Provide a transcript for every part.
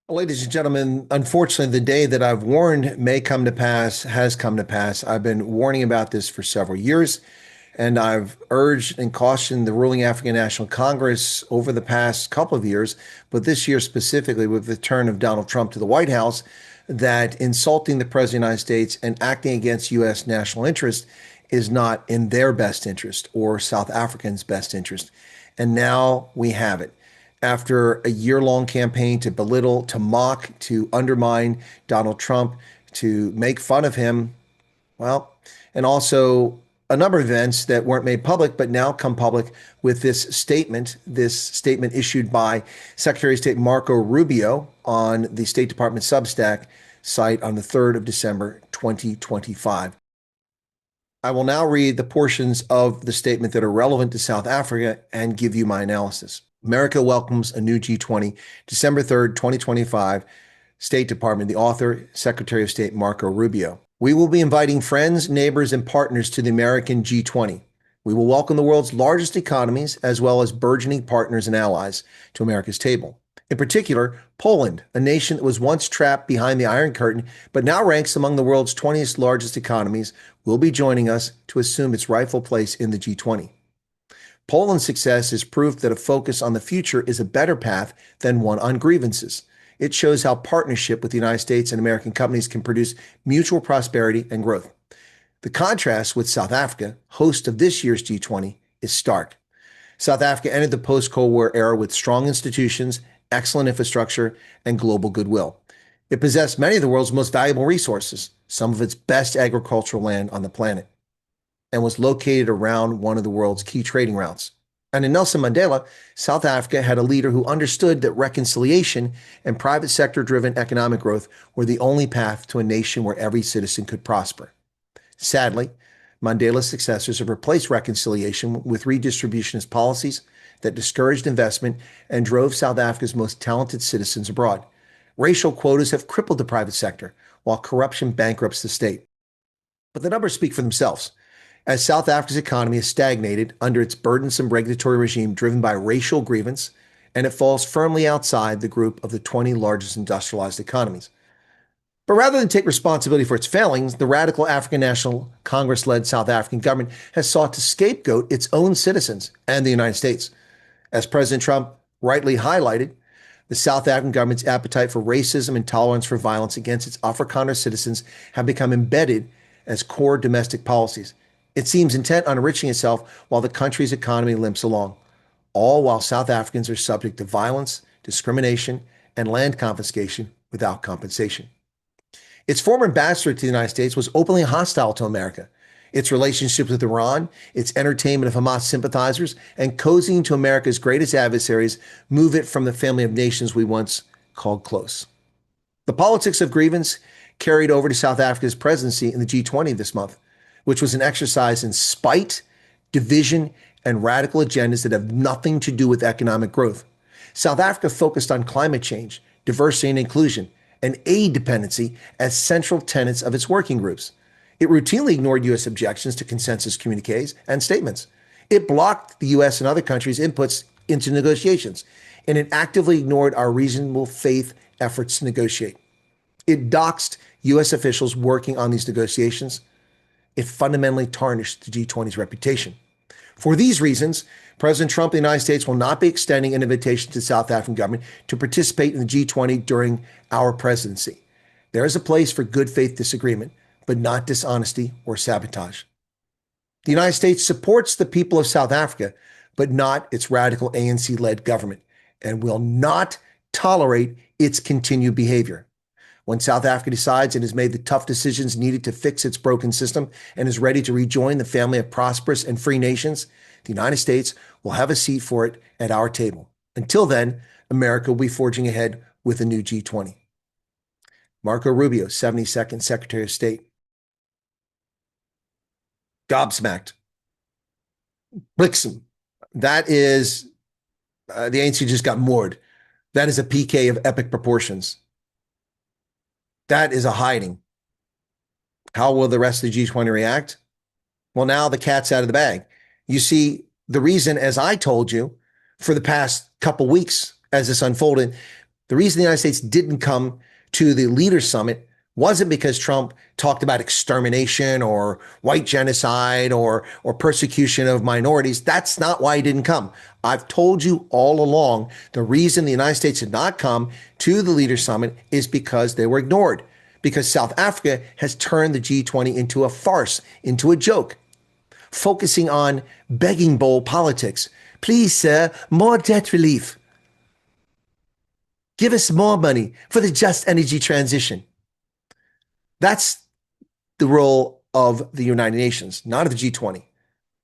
Ladies and gentlemen, unfortunately, the day that I've warned may come to pass has come to pass. I've been warning about this for several years, and I've urged and cautioned the ruling African National Congress over the past couple of years, but this year specifically with the turn of Donald Trump to the White House, that insulting the President of the United States and acting against U.S. national interest is not in their best interest or South Africans' best interest. And now we have it after a year-long campaign to belittle, to mock, to undermine Donald Trump, to make fun of him, well, and also a number of events that weren't made public, but now come public with this statement issued by Secretary of State Marco Rubio on the State Department Substack site on the 3rd of December, 2025. I will now read the portions of the statement that are relevant to South Africa and give you my analysis. America welcomes a new G20, December 3rd, 2025, State Department, the author, Secretary of State Marco Rubio. We will be inviting friends, neighbors, and partners to the American G20. We will welcome the world's largest economies, as well as burgeoning partners and allies, to America's table. In particular, Poland, a nation that was once trapped behind the Iron Curtain, but now ranks among the world's 20th largest economies, will be joining us to assume its rightful place in the G20. Poland's success is proof that a focus on the future is a better path than one on grievances. It shows how partnership with the United States and American companies can produce mutual prosperity and growth. The contrast with South Africa, host of this year's G20, is stark. South Africa entered the post-Cold War era with strong institutions, excellent infrastructure, and global goodwill. It possessed many of the world's most valuable resources, some of its best agricultural land on the planet, and was located around one of the world's key trading routes. And in Nelson Mandela, South Africa had a leader who understood that reconciliation and private sector-driven economic growth were the only path to a nation where every citizen could prosper. Sadly, Mandela's successors have replaced reconciliation with redistributionist policies that discouraged investment and drove South Africa's most talented citizens abroad. Racial quotas have crippled the private sector, while corruption bankrupts the state. But the numbers speak for themselves. As South Africa's economy has stagnated under its burdensome regulatory regime driven by racial grievance, and it falls firmly outside the group of the 20 largest industrialized economies. But rather than take responsibility for its failings, the radical African National Congress-led South African government has sought to scapegoat its own citizens and the United States. As President Trump rightly highlighted, the South African government's appetite for racism and tolerance for violence against its Afrikaner citizens have become embedded as core domestic policies. It seems intent on enriching itself while the country's economy limps along, all while South Africans are subject to violence, discrimination, and land confiscation without compensation. Its former ambassador to the United States was openly hostile to America. Its relationships with Iran, its entertainment of Hamas sympathizers, and cozying to America's greatest adversaries move it from the family of nations we once called close. The politics of grievance carried over to South Africa's presidency in the G20 this month, which was an exercise in spite, division, and radical agendas that have nothing to do with economic growth. South Africa focused on climate change, diversity and inclusion, and aid dependency as central tenets of its working groups. It routinely ignored U.S. objections to consensus communiques and statements. It blocked the U.S. and other countries' inputs into negotiations, and it actively ignored our reasonable faith efforts to negotiate. It doxed U.S. officials working on these negotiations. It fundamentally tarnished the G20's reputation. For these reasons, President Trump of the United States will not be extending an invitation to the South African government to participate in the G20 during our presidency. There is a place for good faith disagreement, but not dishonesty or sabotage. The United States supports the people of South Africa, but not its radical ANC-led government, and will not tolerate its continued behavior. When South Africa decides it has made the tough decisions needed to fix its broken system and is ready to rejoin the family of prosperous and free nations, the United States will have a seat for it at our table. Until then, America will be forging ahead with a new G20. Marco Rubio, 72nd Secretary of State. Gobsmacked. Blixen. That is, the ANC just got moored. That is a PK of epic proportions. That is a hiding. How will the rest of the G20 react? Well, now the cat's out of the bag. You see, the reason, as I told you, for the past couple weeks as this unfolded, The reason the United States didn't come to the Leaders Summit wasn't because Trump talked about extermination or white genocide or persecution of minorities. That's not why he didn't come. I've told you all along, the reason the United States did not come to the Leaders Summit is because they were ignored, because South Africa has turned the G20 into a farce, into a joke, focusing on begging bowl politics. Please, sir, more debt relief. Give us more money for the just energy transition. That's the role of the United Nations, not of the G20.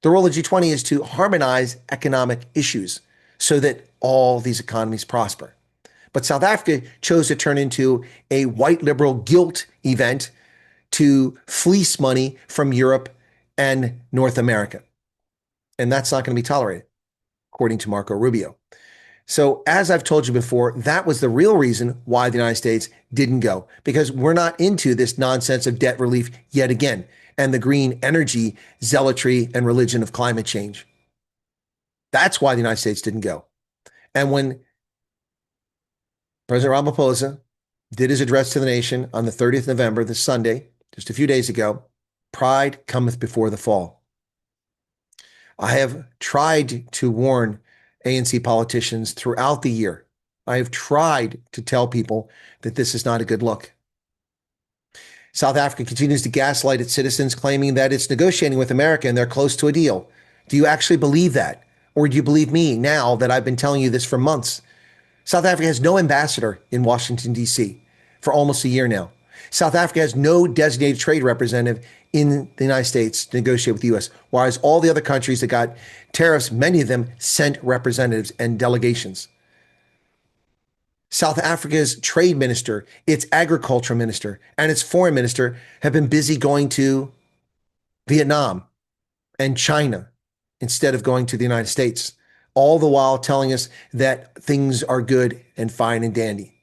The role of the G20 is to harmonize economic issues so that all these economies prosper. But South Africa chose to turn into a white liberal guilt event to fleece money from Europe and North America. And that's not going to be tolerated, according to Marco Rubio. So as I've told you before, that was the real reason why the United States didn't go, because we're not into this nonsense of debt relief yet again and the green energy zealotry and religion of climate change. That's why the United States didn't go. And when President Ramaphosa did his address to the nation on the 30th of November, this Sunday, just a few days ago, pride cometh before the fall. I have tried to warn ANC politicians throughout the year. I have tried to tell people that this is not a good look. South Africa continues to gaslight its citizens, claiming that it's negotiating with America and they're close to a deal. Do you actually believe that? Or do you believe me now that I've been telling you this for months? South Africa has no ambassador in Washington, D.C. for almost a year now. South Africa has no designated trade representative in the United States to negotiate with the U.S., whereas all the other countries that got tariffs, many of them sent representatives and delegations. South Africa's trade minister, its agriculture minister, and its foreign minister have been busy going to Vietnam and China instead of going to the United States, all the while telling us that things are good and fine and dandy.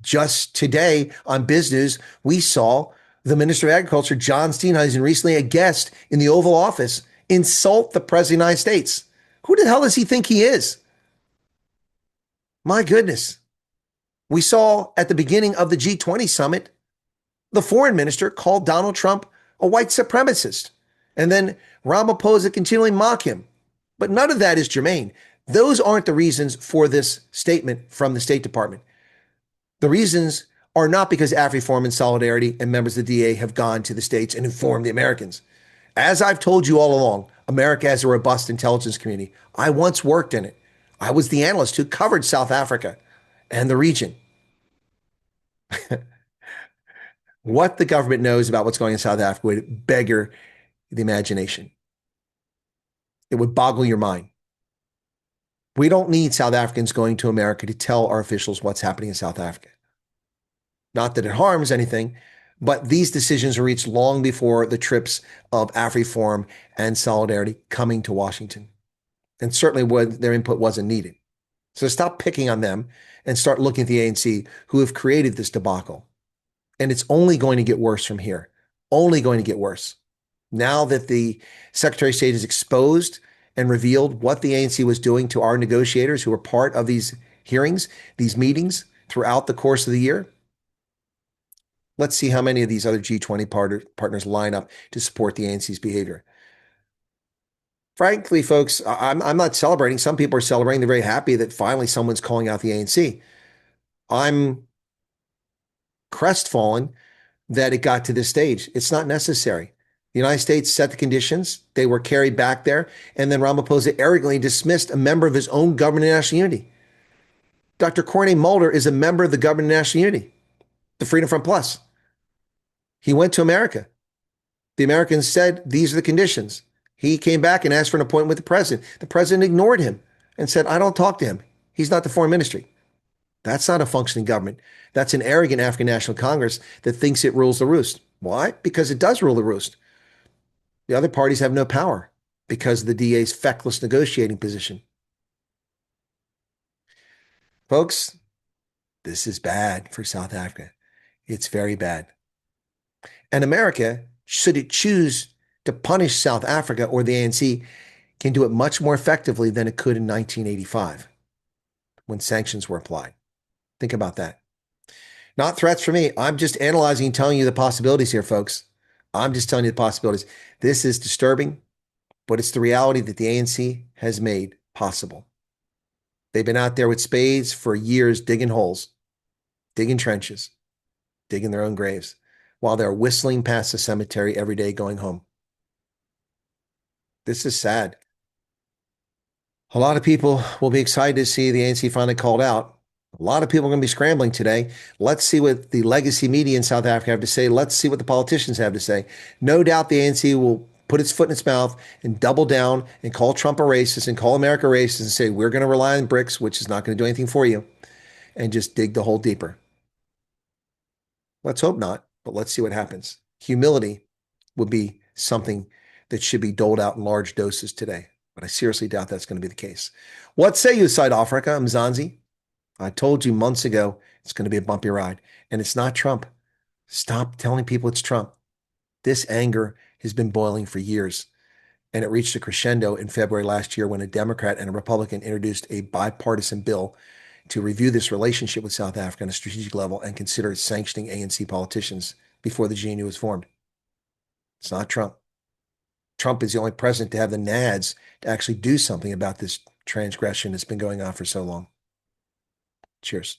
Just today on Business, we saw the Minister of Agriculture, John Steenhuisen, recently a guest in the Oval Office, insult the President of the United States. Who the hell does he think he is? My goodness. We saw at the beginning of the G20 summit, the foreign minister called Donald Trump a white supremacist, and then Ramaphosa continually mock him. But none of that is germane. Those aren't the reasons for this statement from the State Department. The reasons are not because AfriForum and Solidarity and members of the DA have gone to the states and informed the Americans. As I've told you all along, America has a robust intelligence community. I once worked in it. I was the analyst who covered South Africa and the region. What the government knows about what's going on in South Africa would beggar the imagination. It would boggle your mind. We don't need South Africans going to America to tell our officials what's happening in South Africa. Not that it harms anything, but these decisions are reached long before the trips of AfriForum and Solidarity coming to Washington. And certainly their input wasn't needed. So stop picking on them and start looking at the ANC, who have created this debacle. And it's only going to get worse from here. Only going to get worse. Now that the Secretary of State has exposed and revealed what the ANC was doing to our negotiators who were part of these hearings, these meetings throughout the course of the year, let's see how many of these other G20 partners line up to support the ANC's behavior. Frankly, folks, I'm not celebrating. Some people are celebrating. They're very happy that finally someone's calling out the ANC. I'm crestfallen that it got to this stage. It's not necessary. The United States set the conditions. They were carried back there. And then Ramaphosa arrogantly dismissed a member of his own government of national unity. Dr. Corné Mulder is a member of the government of national unity, the Freedom Front Plus. He went to America. The Americans said, these are the conditions. He came back and asked for an appointment with the president. The president ignored him and said, I don't talk to him. He's not the foreign ministry. That's not a functioning government. That's an arrogant African National Congress that thinks it rules the roost. Why? Because it does rule the roost. The other parties have no power because of the DA's feckless negotiating position. Folks, this is bad for South Africa. It's very bad. And America, should it choose to punish South Africa or the ANC, can do it much more effectively than it could in 1985 when sanctions were applied. Think about that. Not threats for me. I'm just analyzing and telling you the possibilities here, folks. I'm just telling you the possibilities. This is disturbing, but it's the reality that the ANC has made possible. They've been out there with spades for years, digging holes, digging trenches, digging their own graves, while they're whistling past the cemetery every day going home. This is sad. A lot of people will be excited to see the ANC finally called out. A lot of people are going to be scrambling today. Let's see what the legacy media in South Africa have to say. Let's see what the politicians have to say. No doubt the ANC will put its foot in its mouth and double down and call Trump a racist and call America racist and say, we're going to rely on BRICS, which is not going to do anything for you, and just dig the hole deeper. Let's hope not, but let's see what happens. Humility would be something that should be doled out in large doses today, but I seriously doubt that's going to be the case. What say you, South Africa? Mzansi? I told you months ago it's going to be a bumpy ride, and it's not Trump. Stop telling people it's Trump. This anger has been boiling for years, and it reached a crescendo in February last year when a Democrat and a Republican introduced a bipartisan bill to review this relationship with South Africa on a strategic level and consider sanctioning ANC politicians before the GNU was formed. It's not Trump. Trump is the only president to have the nads to actually do something about this transgression that's been going on for so long. Cheers.